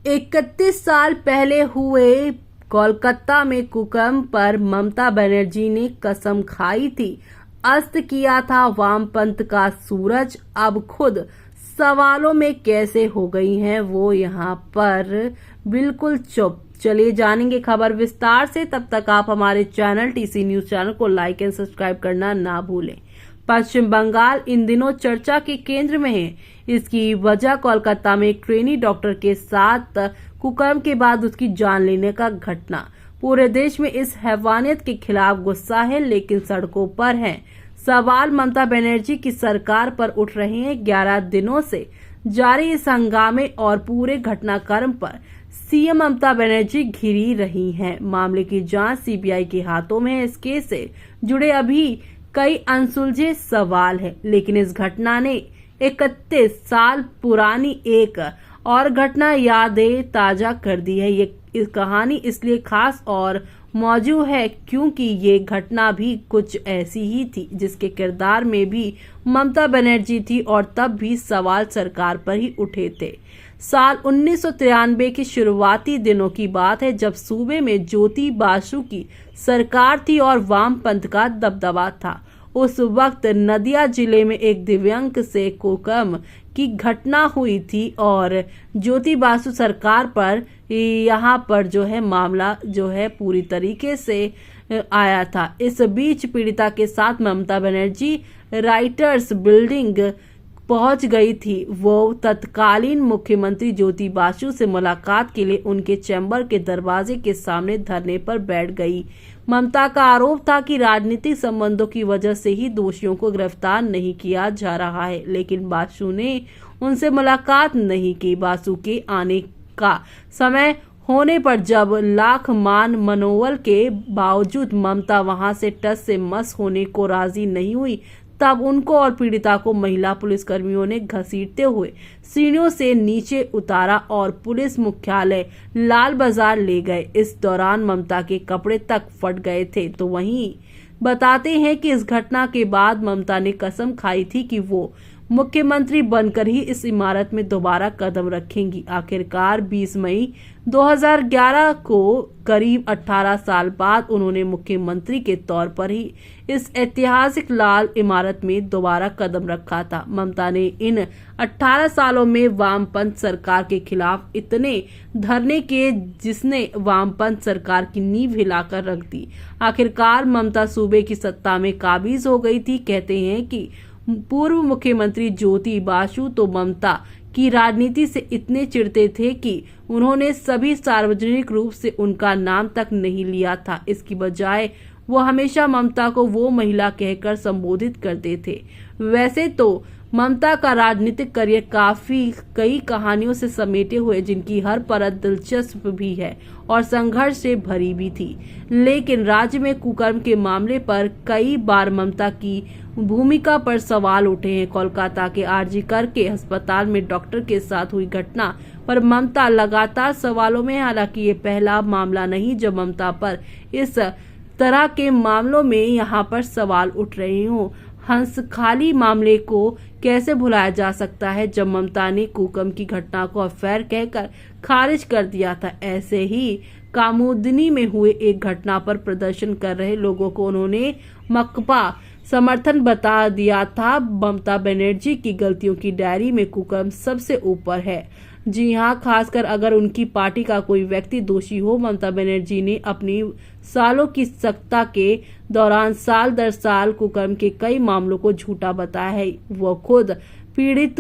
31 साल पहले हुए कोलकाता में भूकंप पर ममता बनर्जी ने कसम खाई थी, अस्त किया था वामपंथ का सूरज। अब खुद सवालों में कैसे हो गई हैं वो यहाँ पर बिल्कुल चुप। चलिए जानेंगे खबर विस्तार से। तब तक आप हमारे चैनल टीसी न्यूज चैनल को लाइक एंड सब्सक्राइब करना ना भूलें। पश्चिम बंगाल इन दिनों चर्चा के केंद्र में है। इसकी वजह कोलकाता में एक ट्रेनी डॉक्टर के साथ भूकंप के बाद उसकी जान लेने का घटना। पूरे देश में इस हैवानियत के खिलाफ गुस्सा है, लेकिन सड़कों पर है सवाल ममता बनर्जी की सरकार पर उठ रहे हैं। 11 दिनों से जारी इस हंगामे और पूरे घटनाक्रम पर सीएम ममता बनर्जी घिरी रही हैं। मामले की जांच सीबीआई के हाथों में है। इस केस से जुड़े अभी कई अनसुलझे सवाल हैं, लेकिन इस घटना ने 31 साल पुरानी एक और घटना यादें ताजा कर दी है। ये इस कहानी इसलिए खास और मौजू है क्योंकि ये घटना भी कुछ ऐसी ही थी जिसके किरदार में भी ममता बनर्जी थी, और तब भी सवाल सरकार पर ही उठे थे। साल 1993 के शुरुआती दिनों की बात है, जब सूबे में ज्योति बासु की सरकार थी और वामपंथ का दबदबा था। उस वक्त नदिया जिले में एक दिव्यांग से भूकंप की घटना हुई थी और ज्योति बासु सरकार पर यहाँ पर जो है मामला जो है पूरी तरीके से आया था। इस बीच पीड़िता के साथ ममता बनर्जी राइटर्स बिल्डिंग पहुंच गई थी। वो तत्कालीन मुख्यमंत्री ज्योति बासु से मुलाकात के लिए उनके चैम्बर के दरवाजे के सामने धरने पर बैठ गई। ममता का आरोप था कि राजनीतिक संबंधों की वजह से ही दोषियों को गिरफ्तार नहीं किया जा रहा है, लेकिन बासु ने उनसे मुलाकात नहीं की। बासु के आने का समय होने पर जब लाख मान मनोबल के बावजूद ममता वहां से टस से मस होने को राजी नहीं हुई, तब उनको और पीड़िता को महिला पुलिसकर्मियों ने घसीटते हुए सीढ़ियों से नीचे उतारा और पुलिस मुख्यालय लाल बाजार ले गए। इस दौरान ममता के कपड़े तक फट गए थे। तो वहीं बताते हैं कि इस घटना के बाद ममता ने कसम खाई थी कि वो मुख्यमंत्री बनकर ही इस इमारत में दोबारा कदम रखेंगी। आखिरकार 20 मई 2011 को करीब 18 साल बाद उन्होंने मुख्यमंत्री के तौर पर ही इस ऐतिहासिक लाल इमारत में दोबारा कदम रखा था। ममता ने इन 18 सालों में वामपंथ सरकार के खिलाफ इतने धरने किए जिसने वामपंथ सरकार की नींव हिलाकर रख दी। आखिरकार ममता सूबे की सत्ता में काबिज हो गई थी। कहते हैं कि पूर्व मुख्यमंत्री ज्योति बासु तो ममता की राजनीति से इतने चिढ़ते थे कि उन्होंने सभी सार्वजनिक रूप से उनका नाम तक नहीं लिया था। इसकी बजाय वो हमेशा ममता को वो महिला कहकर संबोधित करते थे। वैसे तो ममता का राजनीतिक करियर कई कहानियों से समेटे हुए, जिनकी हर परत दिलचस्प भी है और संघर्ष से भरी भी थी, लेकिन राज्य में कुकर्म के मामले पर कई बार ममता की भूमिका पर सवाल उठे हैं। कोलकाता के आरजी कर के अस्पताल में डॉक्टर के साथ हुई घटना पर ममता लगातार सवालों में। हालांकि ये पहला मामला नहीं जब ममता पर इस तरह के मामलों में यहाँ पर सवाल उठ रहे हों। हंस खाली मामले को कैसे भुलाया जा सकता है, जब ममता ने भूकंप की घटना को अफेयर कहकर खारिज कर दिया था। ऐसे ही कामुदनी में हुए एक घटना पर प्रदर्शन कर रहे लोगों को उन्होंने मकबा समर्थन बता दिया था। ममता बनर्जी की गलतियों की डायरी में भूकंप सबसे ऊपर है। जी हाँ, खासकर अगर उनकी पार्टी का कोई व्यक्ति दोषी हो। ममता बनर्जी ने अपनी सालों की सत्ता के दौरान साल दर साल भूकंप के कई मामलों को झूठा बताया है। वो खुद पीड़ित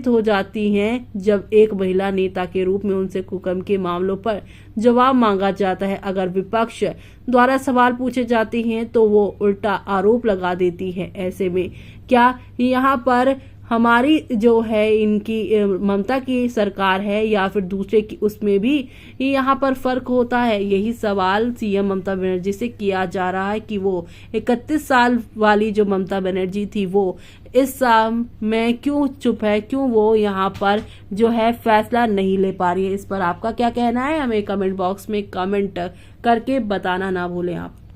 हो जाती हैं जब एक महिला नेता के रूप में उनसे भूकंप के मामलों पर जवाब मांगा जाता है। अगर विपक्ष द्वारा सवाल पूछे जाते हैं तो वो उल्टा आरोप लगा देती है। ऐसे में क्या यहाँ पर हमारी जो है इनकी ममता की सरकार है या फिर दूसरे की, उसमें भी यहाँ पर फर्क होता है? यही सवाल सीएम ममता बनर्जी से किया जा रहा है कि वो 31 साल वाली जो ममता बनर्जी थी वो इस में क्यों चुप है, क्यों वो यहाँ पर जो है फैसला नहीं ले पा रही है। इस पर आपका क्या कहना है, हमें कमेंट बॉक्स में कमेंट करके बताना ना भूलें आप।